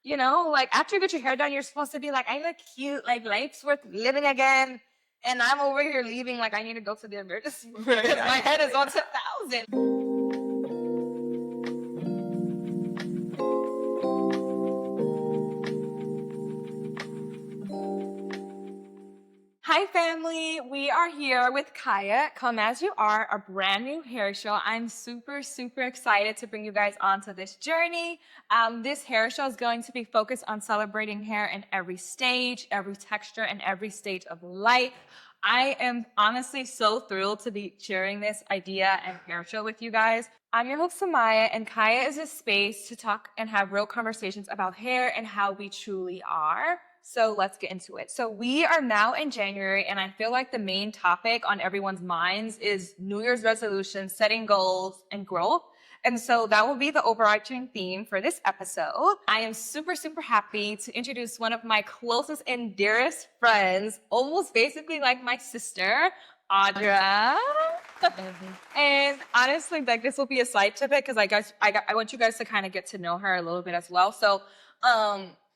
You know, like after you get your hair done, you're supposed to be like, I look cute, like life's worth living again. And I'm over here leaving like I need to go to the emergency room because my head is on 10,000. Hi, family. We are here with Caya, Come As You Are, a brand new hair show. I'm super, super excited to bring you guys onto this journey. This hair show is going to be focused on celebrating hair in every stage, every texture, and every stage of life. I am honestly so thrilled to be sharing this idea and hair show with you guys. I'm your host, Samaya, and Caya is a space to talk and have real conversations about hair and how we truly are. So let's get into it. So we are now in January, and I feel like the main topic on everyone's minds is New Year's resolutions, setting goals, and growth. And so that will be the overarching theme for this episode. I am super, super happy to introduce one of my closest and dearest friends, almost basically like my sister, Audra. And honestly, like this will be a side tip because I want you guys to kind of get to know her a little bit as well. So,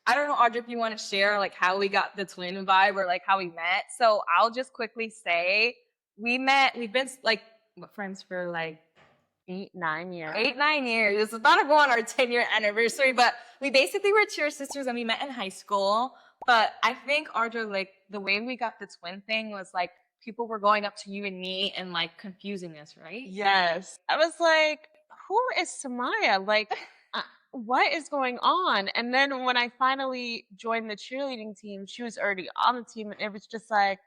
I don't know, Audra, if you want to share like how we got the twin vibe or like how we met. So I'll just quickly say we've been like friends for like 8-9 years. 8-9 years. It's about to go on our 10-year anniversary, but we basically were cheer sisters and we met in high school. But I think, Audra, like the way we got the twin thing was like people were going up to you and me and like confusing us, right? Yes. I was like, who is Samaya? Like, what is going on? And then when I finally joined the cheerleading team, she was already on the team, and it was just like,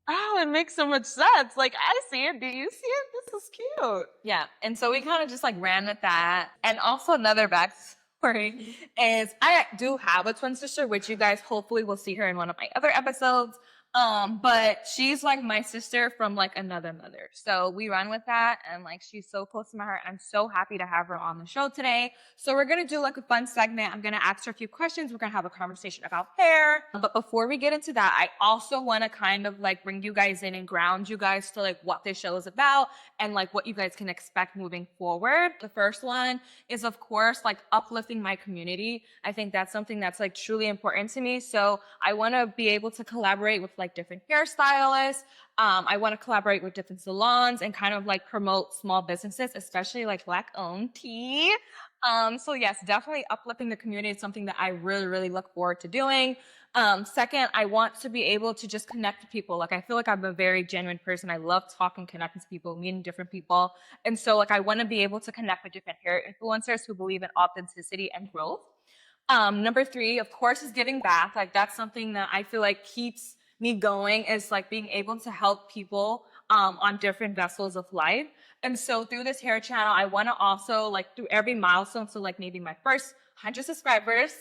oh, it makes so much sense. Like, I see it. Do you see it? This is cute. Yeah. And so we kind of just like ran with that. And also another backstory is I do have a twin sister, which you guys hopefully will see her in one of my other episodes. But she's like my sister from like another mother. So we run with that and like she's so close to my heart. I'm so happy to have her on the show today. So we're gonna do like a fun segment. I'm gonna ask her a few questions. We're gonna have a conversation about hair. But before we get into that, I also wanna kind of like bring you guys in and ground you guys to like what this show is about and like what you guys can expect moving forward. The first one is of course like uplifting my community. I think that's something that's like truly important to me. So I wanna be able to collaborate with like different hairstylists. I want to collaborate with different salons and kind of like promote small businesses, especially like Black owned tea. So yes, definitely uplifting the community is something that I really, really look forward to doing. Second, I want to be able to just connect with people. Like I feel like I'm a very genuine person. I love talking, connecting to people, meeting different people. And so like I want to be able to connect with different hair influencers who believe in authenticity and growth. Number 3, of course, is giving back. Like that's something that I feel like keeps me going is like being able to help people on different vessels of life. And so through this hair channel, I want to also like through every milestone, so like maybe my first 100 subscribers,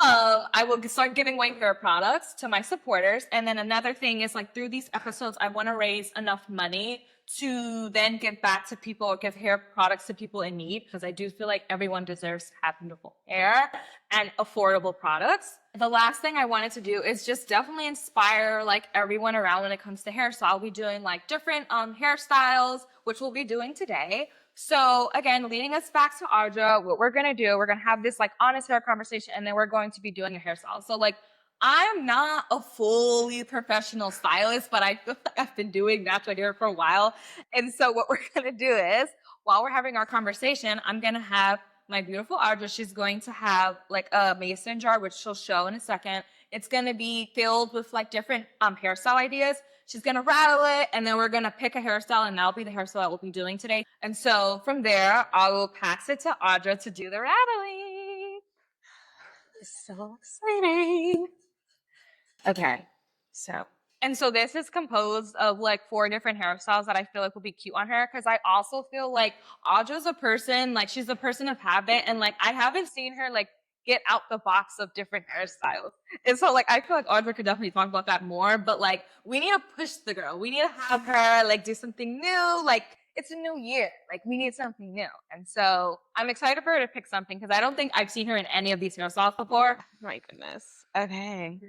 I will start giving away hair products to my supporters. And then another thing is like through these episodes, I want to raise enough money to then give back to people or give hair products to people in need because I do feel like everyone deserves to have beautiful hair and affordable products. The last thing I wanted to do is just definitely inspire like everyone around when it comes to hair. So I'll be doing like different hairstyles, which we'll be doing today. So again, leading us back to Audra, what we're going to do, we're going to have this like honest hair conversation and then we're going to be doing a hairstyle. So like I'm not a fully professional stylist, but I feel like I've been doing natural hair for a while. And so what we're going to do is while we're having our conversation, I'm going to have my beautiful Audra. She's going to have like a mason jar, which she'll show in a second. It's going to be filled with like different hairstyle ideas. She's going to rattle it and then we're going to pick a hairstyle and that'll be the hairstyle that we'll be doing today. And so from there, I will pass it to Audra to do the rattling. It's so exciting. Okay. So this is composed of like 4 different hairstyles that I feel like will be cute on her. Cause I also feel like Audra's a person, like she's a person of habit. And like, I haven't seen her like get out the box of different hairstyles. And so like, I feel like Audra could definitely talk about that more, but like, we need to push the girl. We need to have her like do something new. Like it's a new year. Like we need something new. And so I'm excited for her to pick something. Cause I don't think I've seen her in any of these hairstyles before. My goodness. Okay.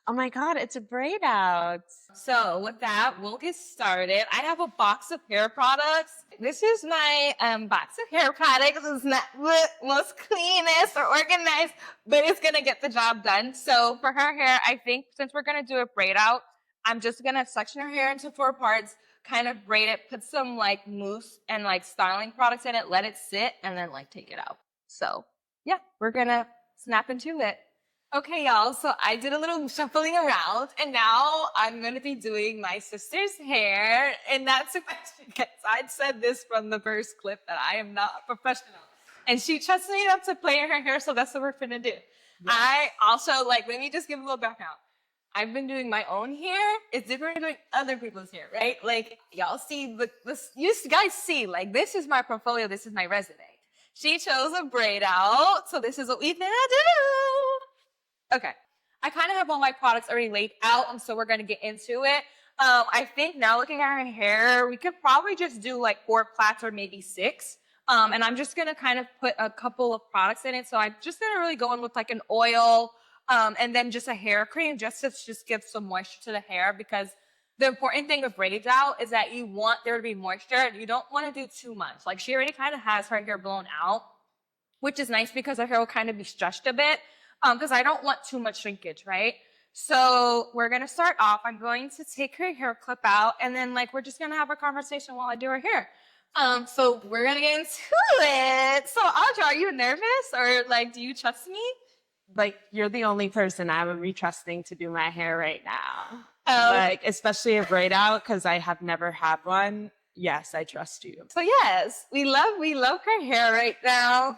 Oh my God, it's a braid out. So with that, we'll get started. I have a box of hair products. This is my box of hair products. It's not the most cleanest or organized, but it's gonna get the job done. So for her hair, I think since we're gonna do a braid out, I'm just gonna section her hair into 4 parts, kind of braid it, put some like mousse and like styling products in it, let it sit, and then like take it out. So yeah, we're gonna snap into it. Okay, y'all, so I did a little shuffling around, and now I'm going to be doing my sister's hair, and that's because I'd said this from the first clip that I am not a professional. And she trusts me enough to play in her hair, so that's what we're finna do. Yes. I also, like, let me just give a little background. I've been doing my own hair. It's different from doing other people's hair, right? Like, y'all see, you guys see, like, this is my portfolio, this is my resume. She chose a braid out, so this is what we finna do. Okay. I kind of have all my products already laid out, and so we're going to get into it. I think now looking at her hair, we could probably just do like 4 plaits or maybe 6. And I'm just going to kind of put a couple of products in it. So I'm just going to really go in with like an oil, and then just a hair cream just to just give some moisture to the hair, because the important thing with braids out is that you want there to be moisture and you don't want to do too much. Like she already kind of has her hair blown out, which is nice because her hair will kind of be stretched a bit, because I don't want too much shrinkage, right? So we're going to start off. I'm going to take her hair clip out, and then like we're just going to have a conversation while I do her hair. So we're going to get into it. So Audra, are you nervous, or like, do you trust me? Like, you're the only person I would be trusting to do my hair right now. Um, Like, especially a braid out, because I have never had one. Yes, I trust you. So yes, we love her hair right now.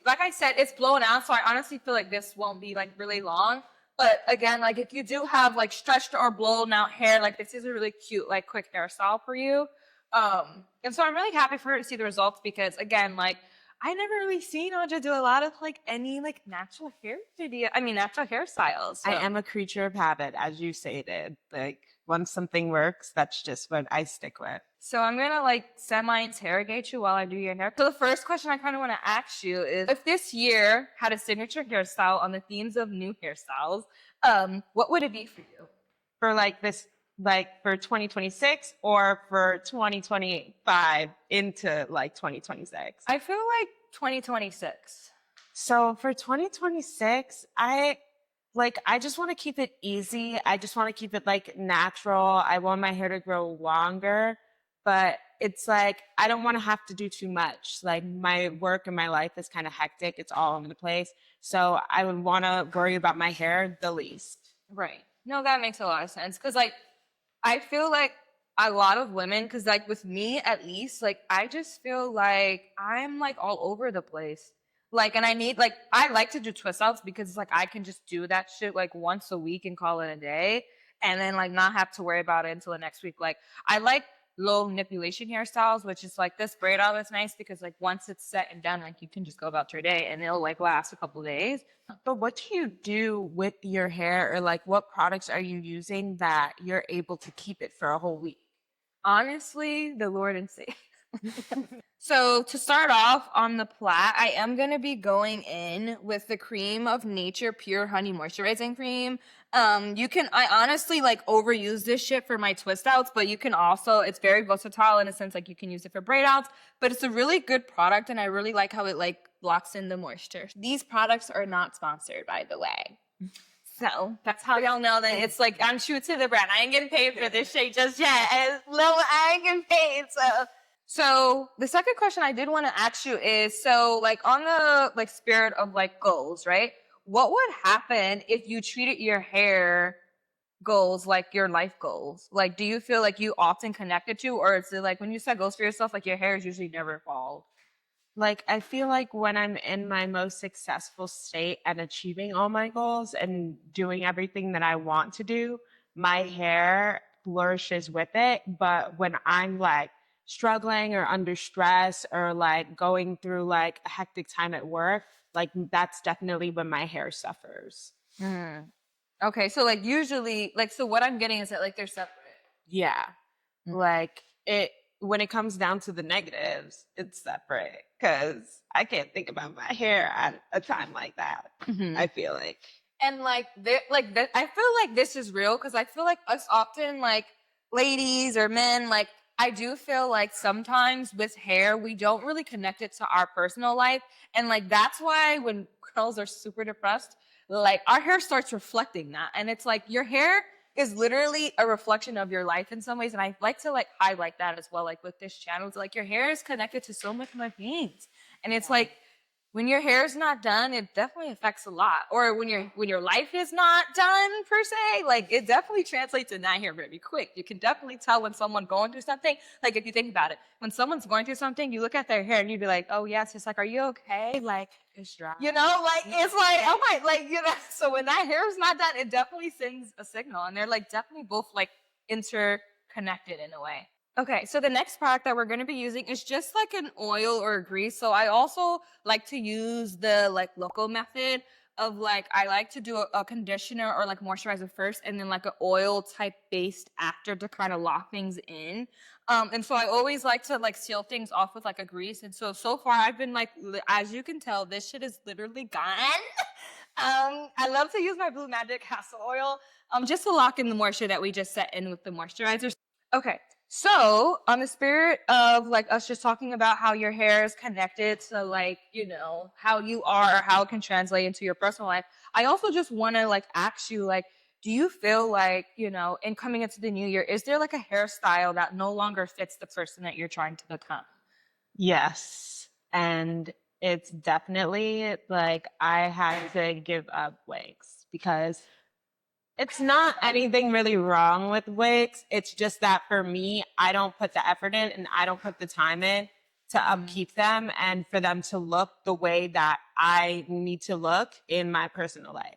Like I said, it's blown out, so I honestly feel like this won't be like really long. But again, like if you do have like stretched or blown out hair, like this is a really cute, like quick hairstyle for you. And so I'm really happy for her to see the results, because again, like I never really seen Audra do a lot of like any like natural natural hairstyles. So. I am a creature of habit, as you stated. Like, once something works, that's just what I stick with. So I'm gonna like semi-interrogate you while I do your hair. So the first question I kind of want to ask you is, if this year had a signature hairstyle on the themes of new hairstyles, what would it be for you? For like this, like for 2026 or for 2025 into like 2026? I feel like 2026. So for 2026, I just want to keep it easy. I just want to keep it like natural. I want my hair to grow longer, but it's like I don't want to have to do too much. Like my work and my life is kind of hectic. It's all over the place. So I would want to worry about my hair the least. Right. No, that makes a lot of sense. Cause like, I feel like a lot of women, cause like with me at least, like I just feel like I'm like all over the place. Like, and I need like, I like to do twist outs because it's like I can just do that shit like once a week and call it a day, and then like not have to worry about it until the next week. Like I like low manipulation hairstyles, which is like this braid out is nice because like once it's set and done, like you can just go about your day and it'll like last a couple of days. But what do you do with your hair, or like what products are you using that you're able to keep it for a whole week? Honestly, the Lord and Savior. So to start off on the plait, I am going to be going in with the Cream of Nature Pure Honey Moisturizing Cream. I honestly like overuse this shit for my twist outs, but you can also, it's very versatile in a sense, like you can use it for braid outs, but it's a really good product, and I really like how it like locks in the moisture. These products are not sponsored, by the way. So that's how y'all know that it's like I'm true to the brand. I ain't getting paid for this shit just yet. I ain't getting paid. So the second question I did want to ask you is, so like on the like spirit of like goals, right? What would happen if you treated your hair goals like your life goals? Like, do you feel like you often connected to, or is it like when you set goals for yourself, like your hair is usually never involved? Like, I feel like when I'm in my most successful state and achieving all my goals and doing everything that I want to do, my hair flourishes with it. But when I'm like struggling or under stress or like going through like a hectic time at work, like that's definitely when my hair suffers. Mm. Okay, so like usually, like, so what I'm getting is that like they're separate. Yeah. Mm. Like when it comes down to the negatives, it's separate because I can't think about my hair at a time like that. Mhm. I feel like. And like, I feel like this is real because I feel like us often, like ladies or men, like I do feel like sometimes with hair, we don't really connect it to our personal life. And like, that's why when girls are super depressed, like our hair starts reflecting that. And it's like your hair is literally a reflection of your life in some ways. And I like to like highlight that as well. Like with this channel, it's like your hair is connected to so much more things. And it's like, when your hair is not done, it definitely affects a lot. Or when your life is not done per se, like it definitely translates in that hair very quick. You can definitely tell when someone's going through something. Like if you think about it, when someone's going through something, you look at their hair and you'd be like, oh yes, it's like, are you okay? Like It's dry. you know, like it's like, oh my, like you know. So when that hair is not done, it definitely sends a signal, and they're like definitely both like interconnected in a way. Okay, so the next product that we're going to be using is just like an oil or a grease. So I also like to use the like local method of like I like to do a conditioner or like moisturizer first and then like an oil type based after to kind of lock things in. And so I always like to like seal things off with like a grease. And so far I've been like, as you can tell, this shit is literally gone. I love to use my Blue Magic castor oil just to lock in the moisture that we just set in with the moisturizer. Okay, so on the spirit of like us just talking about how your hair is connected to like, you know, how you are, how it can translate into your personal life, I also just want to like ask you like, do you feel like, you know, in coming into the new year, is there like a hairstyle that no longer fits the person that you're trying to become? Yes. And it's definitely like I had to give up wigs because it's not anything really wrong with wigs. It's just that for me, I don't put the effort in and I don't put the time in to upkeep them and for them to look the way that I need to look in my personal life.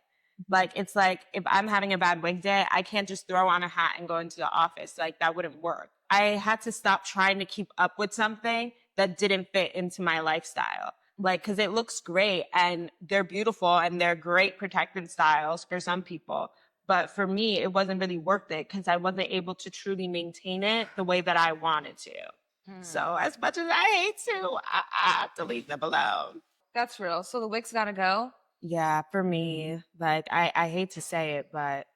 Like, it's like if I'm having a bad wig day, I can't just throw on a hat and go into the office. Like, that wouldn't work. I had to stop trying to keep up with something that didn't fit into my lifestyle. Like, cause it looks great and they're beautiful and they're great protective styles for some people. But for me, it wasn't really worth it because I wasn't able to truly maintain it the way that I wanted to. So as much as I hate to, I have to leave them alone. That's real. So the wigs gotta go. Yeah, for me, like I hate to say it, but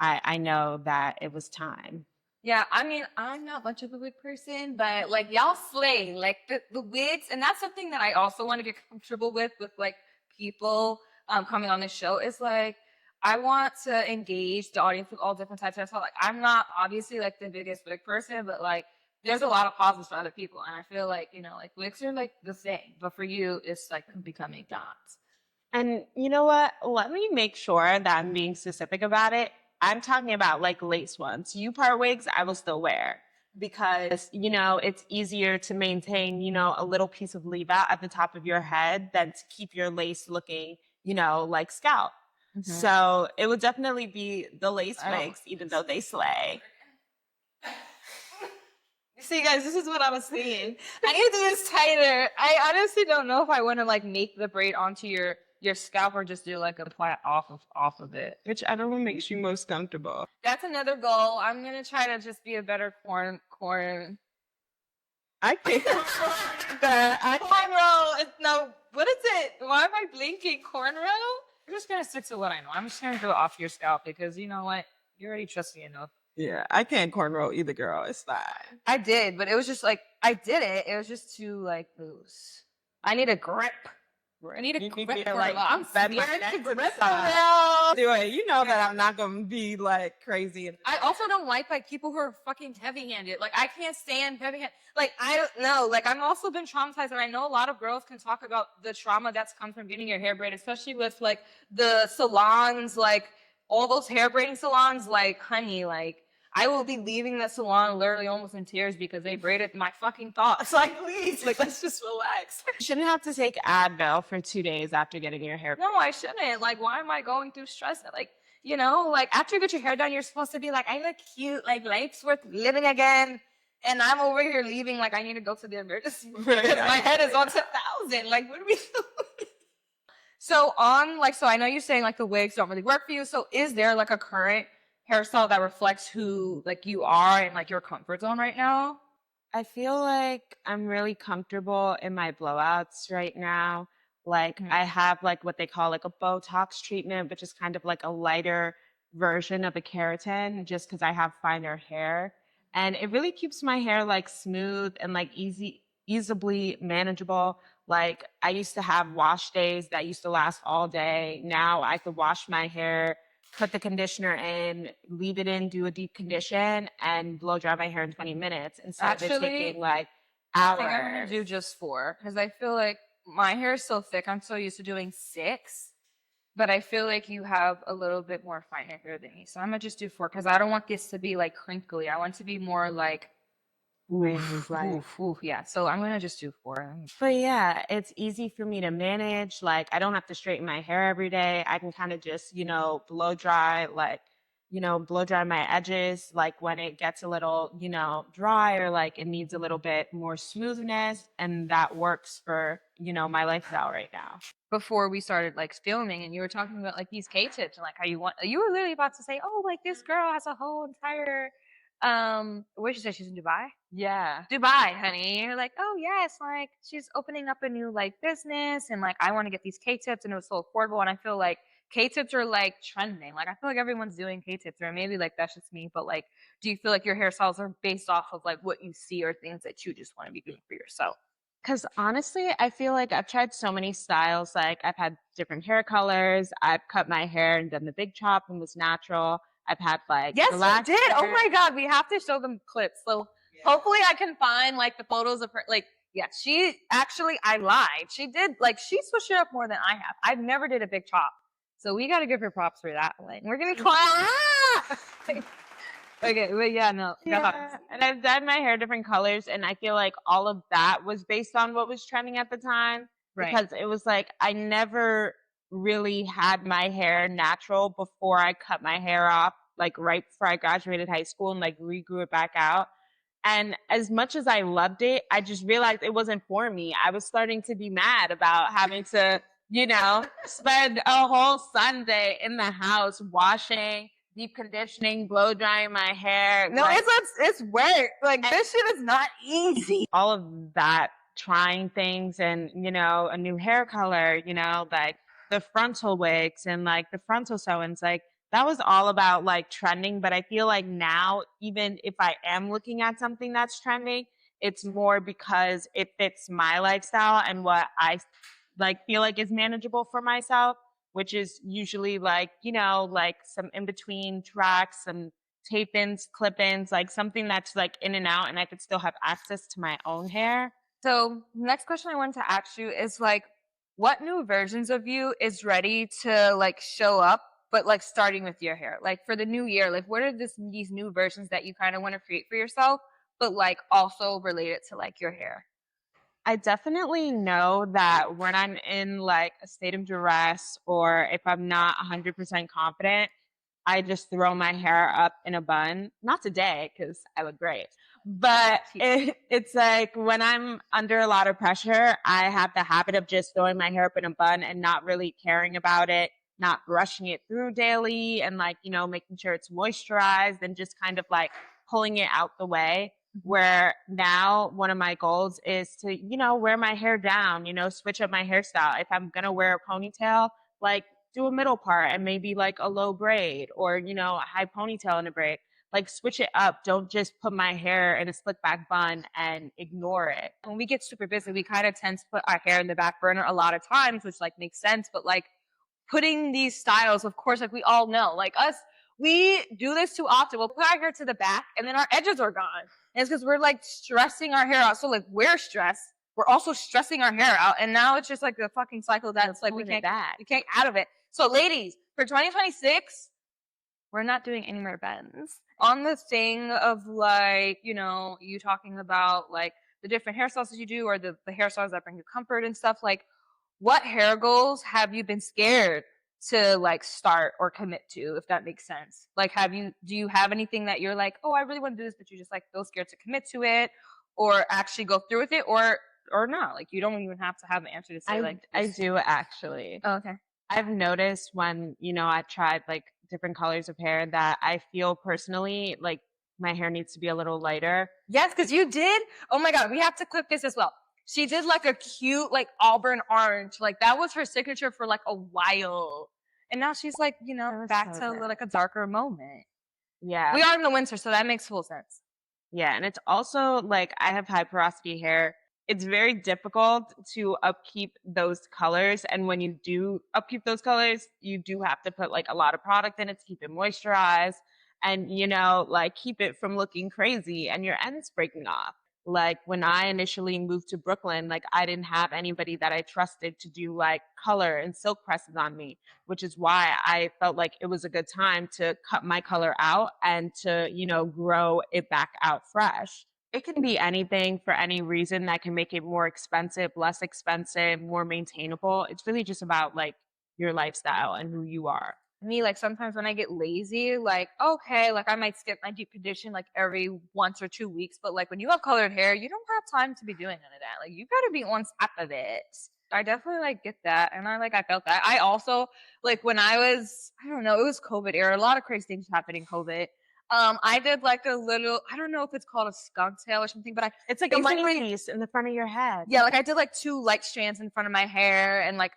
I know that it was time. Yeah, I mean, I'm not much of a wig person, but like y'all slay, like the wigs, and that's something that I also want to get comfortable with like people coming on the show is like I want to engage the audience with all different types of stuff. Like I'm not obviously like the biggest wig person, but like there's a lot of pauses for other people, and I feel like you know like wigs are like the thing, but for you it's like becoming dots. And you know what? Let me make sure that I'm being specific about it. I'm talking about like lace ones. You part wigs, I will still wear because, you know, it's easier to maintain, you know, a little piece of leave out at the top of your head than to keep your lace looking, you know, like scalp. So it would definitely be the lace wigs, even though they slay. You see, guys, this is what I was saying. I need to do this tighter. I honestly don't know if I want to like make the braid onto your scalp or just do like a plait off of it. Whichever one makes you most comfortable. That's another goal. I'm gonna try to just be a better corn. I can't. Cornrow. No, what is it? Why am I blinking? Cornrow? I'm just gonna stick to what I know. I'm just gonna do it off your scalp because you know what? You already trust me enough. Yeah, I can't cornrow either, girl. It's fine. I did, but it was just like I did it. It was just too like loose. I need a grip. I need a grip for like, I'm scared to grip Do it. You know that I'm not gonna be like crazy. I also don't like people who are fucking heavy-handed. Like I can't stand heavy-handed. Like I don't know. Like I've also been traumatized, and I know a lot of girls can talk about the trauma that's come from getting your hair braided, especially with like the salons, like all those hair braiding salons. Like honey, like I will be leaving the salon literally almost in tears because they braided my fucking thoughts. Like please, like let's just relax. You shouldn't have to take Advil for 2 days after getting your hair. No, I shouldn't. Like, why am I going through stress? Like, you know, like after you get your hair done, you're supposed to be like, I look cute, like life's worth living again. And I'm over here leaving like I need to go to the emergency room because my head is on 10,000. Like, what are we doing? So I know you're saying like the wigs don't really work for you. So is there like a current hairstyle that reflects who like you are and like your comfort zone right now? I feel like I'm really comfortable in my blowouts right now, Like Mhm. I have like what they call like a Botox treatment, which is kind of like a lighter version of a keratin just because I have finer hair. And it really keeps my hair like smooth and like easily manageable. Like I used to have wash days that used to last all day. Now I could wash my hair, put the conditioner in, leave it in, do a deep condition, and blow dry my hair in 20 minutes instead of it Actually, taking like I think I'm gonna hours. do just 4 because I feel like my hair is so thick. I'm so used to doing 6, but I feel like you have a little bit more finer hair than me. So I'm gonna just do 4 because I don't want this to be like crinkly. I want it to be more like Oof, like, oof, oof, yeah. So I'm gonna just do 4. but yeah, it's easy for me to manage. Like, I don't have to straighten my hair every day. I can kind of just, blow dry, like, blow dry my edges. Like, when it gets a little, dry or like it needs a little bit more smoothness. And that works for, my lifestyle right now. Before we started like filming, and you were talking about like these K-tips and like how you were literally about to say, oh, like this girl has a whole entire where she said she's in Dubai. Yeah. Dubai, honey. You're like, oh yes, like she's opening up a new like business, and like I want to get these K-tips, and it was so affordable, and I feel like K-tips are like trending. Like I feel like everyone's doing K-tips, or maybe like that's just me, but like, do you feel like your hairstyles are based off of like what you see or things that you just want to be doing for yourself? Because honestly, I feel like I've tried so many styles. Like I've had different hair colors. I've cut my hair and done the big chop and was natural. I've had like Yes, you relaxed did. Oh hair. my god, we have to show them clips. So hopefully I can find like the photos of her. Like, yeah, she actually, I lied. She did like she switched it up more than I have. I've never did a big chop, so we got to give her props for that one. We're gonna clap. Okay, but yeah, no, Yeah. And I've dyed my hair different colors, and I feel like all of that was based on what was trending at the time. right. Because it was like I never really had my hair natural before I cut my hair off, like right before I graduated high school and like regrew it back out. And as much as I loved it, I just realized it wasn't for me. I was starting to be mad about having to, spend a whole Sunday in the house washing, deep conditioning, blow drying my hair. No, like, it's work. Like this shit is not easy. all of that, trying things and, a new hair color, like the frontal wigs and like the frontal sew-ins, like that was all about like trending. But I feel like now, even if I am looking at something that's trending, it's more because it fits my lifestyle and what I like feel like is manageable for myself, which is usually like, like some in between tracks, some tape ins, clip ins, like something that's like in and out and I could still have access to my own hair. So, next question I wanted to ask you is like, what new versions of you is ready to like show up, but like starting with your hair? Like for the new year, like what are these new versions that you kind of want to create for yourself, but like also related to like your hair? I definitely know that when I'm in like a state of duress or if I'm not 100% confident, I just throw my hair up in a bun. Not today because I look great, but it's like when I'm under a lot of pressure, I have the habit of just throwing my hair up in a bun and not really caring about it, not brushing it through daily and like, making sure it's moisturized and just kind of like pulling it out the way. Where now one of my goals is to, wear my hair down, switch up my hairstyle. If I'm going to wear a ponytail, like do a middle part and maybe like a low braid or, a high ponytail and a braid. Like switch it up. Don't just put my hair in a slick back bun and ignore it. When we get super busy, we kind of tend to put our hair in the back burner a lot of times, which like makes sense. But like putting these styles, of course, like we all know, like us, we do this too often. We'll put our hair to the back and then our edges are gone. And it's because we're like stressing our hair out. So like we're stressed. We're also stressing our hair out. And now it's just like the fucking cycle that's like we can't out of it. So ladies, for 2026, we're not doing any more bends. On the thing of like, you talking about like the different hairstyles that you do or the hairstyles that bring you comfort and stuff, like what hair goals have you been scared to like start or commit to, if that makes sense? Like do you have anything that you're like, oh, I really want to do this, but you just like feel scared to commit to it or actually go through with it or not? Like you don't even have to have an answer to say I do actually. Oh, okay. I've noticed when, I tried like different colors of hair that I feel personally like my hair needs to be a little lighter. Yes, because you did. Oh my God, we have to clip this as well. She did like a cute like auburn orange. Like that was her signature for like a while. And now she's like, you know, back so to good. like a darker moment. Yeah. We are in the winter, so that makes full sense. Yeah, and it's also like I have high porosity hair. It's very difficult to upkeep those colors. And when you do upkeep those colors, you do have to put like a lot of product in it to keep it moisturized and, you know, like keep it from looking crazy and your ends breaking off. Like when I initially moved to Brooklyn, like I didn't have anybody that I trusted to do like color and silk presses on me, which is why I felt like it was a good time to cut my color out and to, you know, grow it back out fresh. It can be anything for any reason that can make it more expensive, less expensive, more maintainable. It's really just about like your lifestyle and who you are. Me, like sometimes when I get lazy, like okay, like I might skip my deep condition like every once or 2 weeks, but like when you have colored hair, you don't have time to be doing none of that. Like you gotta be on top of it. I definitely like get that, and I felt that. I also like when I was, I don't know, it was COVID era, a lot of crazy things happening COVID. I did like a little, I don't know if it's called a skunk tail or something, but I It's like a money basically, piece in the front of your head. yeah, like I did like 2 light strands in front of my hair, and like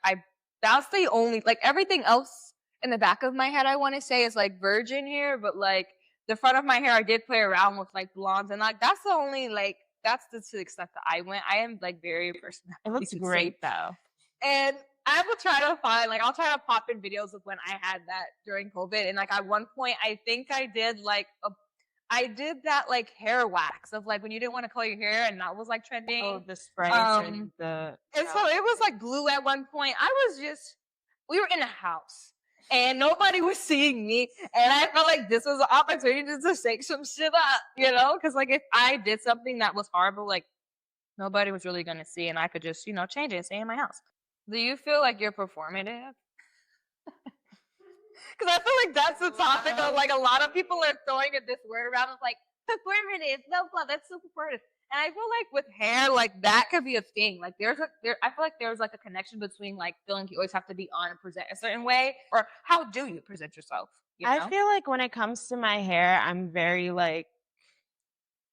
that's the only, like everything else in the back of my head I want to say is like virgin hair, but like the front of my hair I did play around with like blondes, and like that's the only like that's the to the extent that I went. I am like very personal. It looks great though. And I will try to find, like, I'll try to pop in videos of when I had that during COVID. And like at one point, I think I did like I did that like hair wax of like when you didn't want to color your hair, and that was like trending. Oh, the spray. And so it was like blue at one point. We were in a house and nobody was seeing me. And I felt like this was an opportunity to shake some shit up, you know? Because like if I did something that was horrible, like nobody was really going to see, and I could just, you know, change it and stay in my house. Do you feel like you're performative? Because I feel like that's the topic of like a lot of people are throwing this word around. It's like performative, blah blah. That's so performative. And I feel like with hair, like that could be a thing. Like I feel like there's like a connection between like feeling you always have to be on and present a certain way, or how do you present yourself? You know? I feel like when it comes to my hair, I'm very like,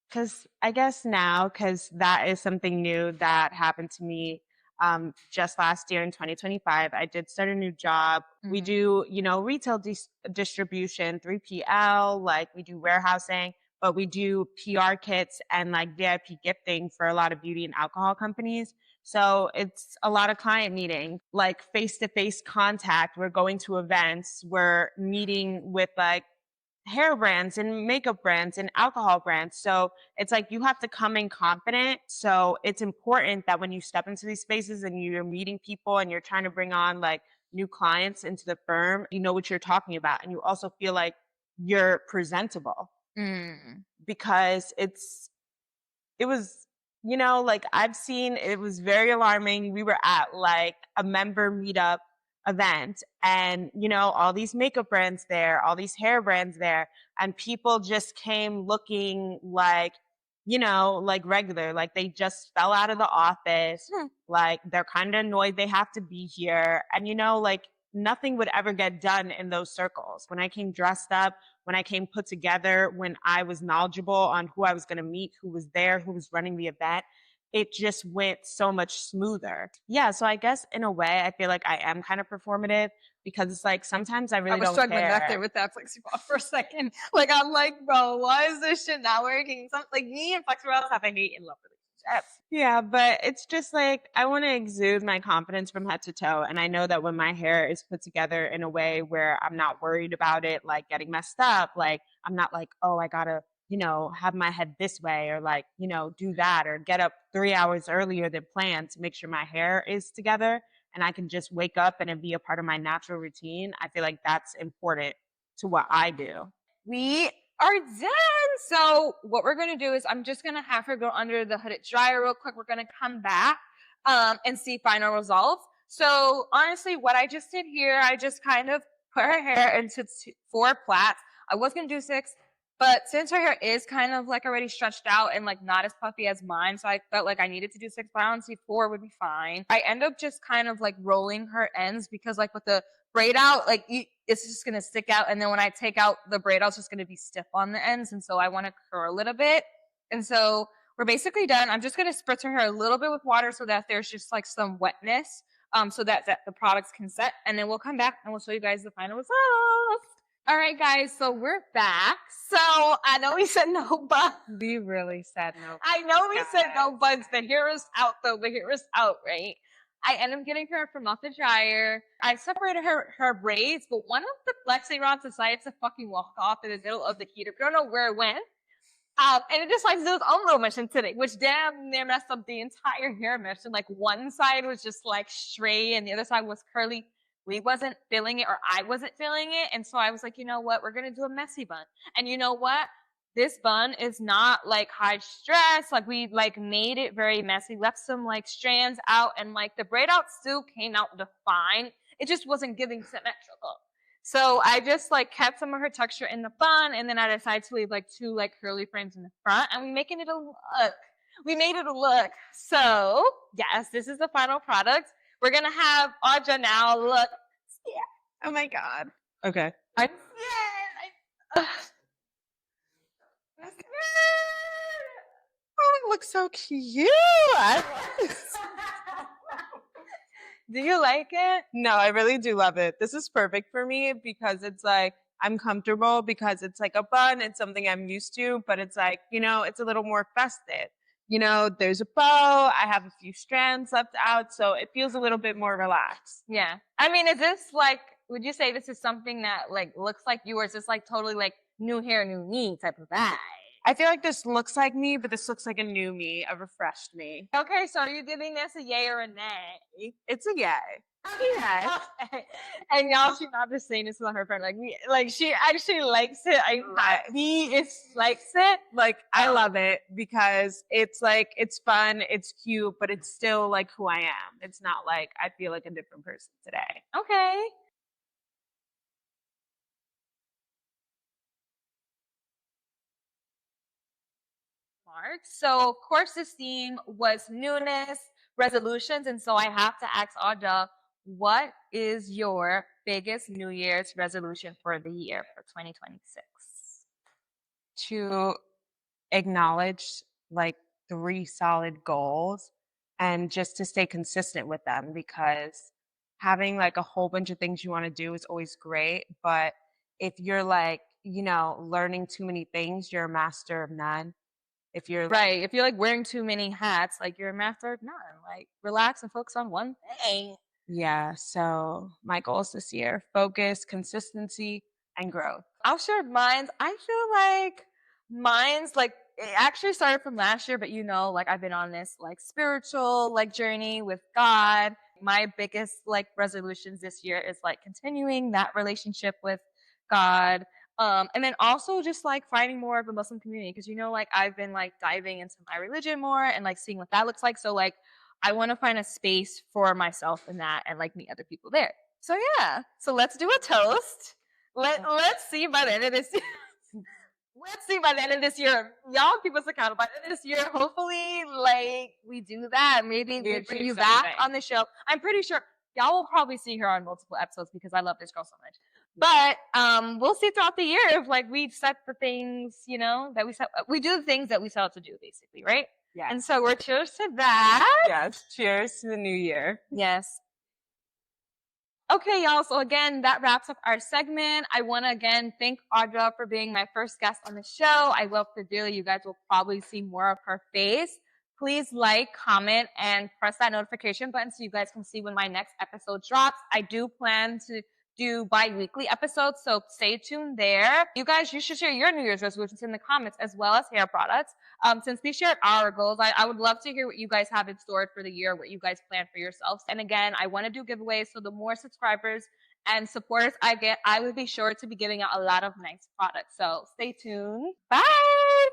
because I guess now, because that is something new that happened to me just last year in 2025. I did start a new job. We do, you know, retail distribution, 3PL, like we do warehousing, but we do PR kits and like VIP gifting for a lot of beauty and alcohol companies. So it's a lot of client meeting, like face-to-face contact. We're going to events. We're meeting with like hair brands and makeup brands and alcohol brands. So it's like you have to come in confident. So it's important that when you step into these spaces and you're meeting people and you're trying to bring on like new clients into the firm, you know what you're talking about. And you also feel like you're presentable because it was, you know, like I've seen, it was very alarming. We were at like a member meetup event and, you know, all these makeup brands there, all these hair brands there, and people just came looking like, you know, like regular, like they just fell out of the office. Like they're kind of annoyed they have to be here. And, you know, like nothing would ever get done in those circles. When I came dressed up, when I came put together, when I was knowledgeable on who I was going to meet, who was there, who was running the event, it just went so much smoother. Yeah, so I guess in a way, I feel like I am kind of performative because it's like sometimes I really don't care. I was struggling back there with that FlexiBall for a second. Like I'm like, bro, why is this shit not working? Like me and FlexiBall have a hate and love relationship. Yeah, but it's just like I want to exude my confidence from head to toe. And I know that when my hair is put together in a way where I'm not worried about it, like getting messed up, like I'm not like, oh, I gotta, you know, have my head this way or like, you know, do that or get up 3 hours earlier than planned to make sure my hair is together and I can just wake up and it be a part of my natural routine. I feel like that's important to what I do. We are done. So what we're going to do is I'm just going to have her go under the hooded dryer real quick. We're going to come back and see final results. So honestly, what I just did here, I just kind of put her hair into 4 plaits. I was going to do 6, but since her hair is kind of like already stretched out and like not as puffy as mine, so I felt like I needed to do 6, but I don't see 4 would be fine. I end up just kind of like rolling her ends because like with the braid out, like it's just going to stick out. And then when I take out the braid out, it's just going to be stiff on the ends. And so I want to curl it a bit. And so we're basically done. I'm just going to spritz her hair a little bit with water so that there's just like some wetness, so that the products can set. And then we'll come back and we'll show you guys the final results. All right, guys, so we're back. So I know we said no buns. We really said no. I know we said no buns. The hair is out, though. The hair is out, right? I ended up getting her from off the dryer. I separated her braids, but one of the flexi rods decided to fucking walk off in the middle of the heater. I don't know where it went. And it just like did its own little mission today, which damn near messed up the entire hair mission. Like one side was just like straight and the other side was curly. We wasn't feeling it, or I wasn't feeling it. And so I was like, you know what? We're going to do a messy bun. And you know what? This bun is not like high stress. Like we like made it very messy, left some like strands out, and like the braid out still came out defined. It just wasn't giving symmetrical. So I just like kept some of her texture in the bun, and then I decided to leave like 2 like curly frames in the front, and we making it a look. We made it a look. So yes, this is the final product. We're gonna have Audra now look. Yeah. Oh my God. Okay. I'm scared. Oh, it looks so cute. Do you like it? No, I really do love it. This is perfect for me because it's like I'm comfortable because it's like a bun. It's something I'm used to, but it's like, you know, it's a little more festive. You know, there's a bow. I have a few strands left out, so it feels a little bit more relaxed. Yeah. I mean, is this like, would you say this is something that like looks like you, or is this like totally like new hair, new me type of vibe? I feel like this looks like me, but this looks like a new me, a refreshed me. Okay, so are you giving this a yay or a nay? It's a yay. Yeah. And y'all, she's not just saying this to her friend. Like she actually likes it. I'm happy it likes it. Like I love it because it's like it's fun, it's cute, but it's still like who I am. It's not like I feel like a different person today. Okay. March. So, of course, this theme was newness, resolutions, and so I have to ask Audra, what is your biggest New Year's resolution for the year for 2026? To acknowledge like 3 solid goals and just to stay consistent with them, because having like a whole bunch of things you want to do is always great, but if you're like, you know, learning too many things, you're a master of none. If you're Right. If you're like wearing too many hats, like you're a master of none. Like relax and focus on one thing. yeah, so my goals this year: focus, consistency, and growth. I'll share mine. I feel like mine's like it actually started from last year, but you know, like I've been on this like spiritual like journey with God. My biggest like resolutions this year is like continuing that relationship with God. And then also just like finding more of the Muslim community, because you know, like I've been like diving into my religion more and like seeing what that looks like. So like I want to find a space for myself in that and like meet other people there. So yeah. So let's do a toast. Let's see by the end of this year. Let's see by the end of this year. Y'all keep us accountable. By the end of this year, hopefully, like we do that. Maybe we bring you back on the show. I'm pretty sure y'all will probably see her on multiple episodes because I love this girl so much. But we'll see throughout the year if like we set the things, you know, that we set. We do the things that we set out to do, basically, right? Yeah. And so we're cheers to that. Yes. Cheers to the new year. Yes. Okay, y'all. So again, that wraps up our segment. I want to again thank Audra for being my first guest on the show. I love her dearly. You guys will probably see more of her face. Please like, comment, and press that notification button so you guys can see when my next episode drops. I do plan to do bi-weekly episodes, so stay tuned there. You guys, you should share your New Year's resolutions in the comments as well as hair products. Since we shared our goals, I would love to hear what you guys have in store for the year, what you guys plan for yourselves. And again, I want to do giveaways, so the more subscribers and supporters I get, I will be sure to be giving out a lot of nice products. So stay tuned. Bye!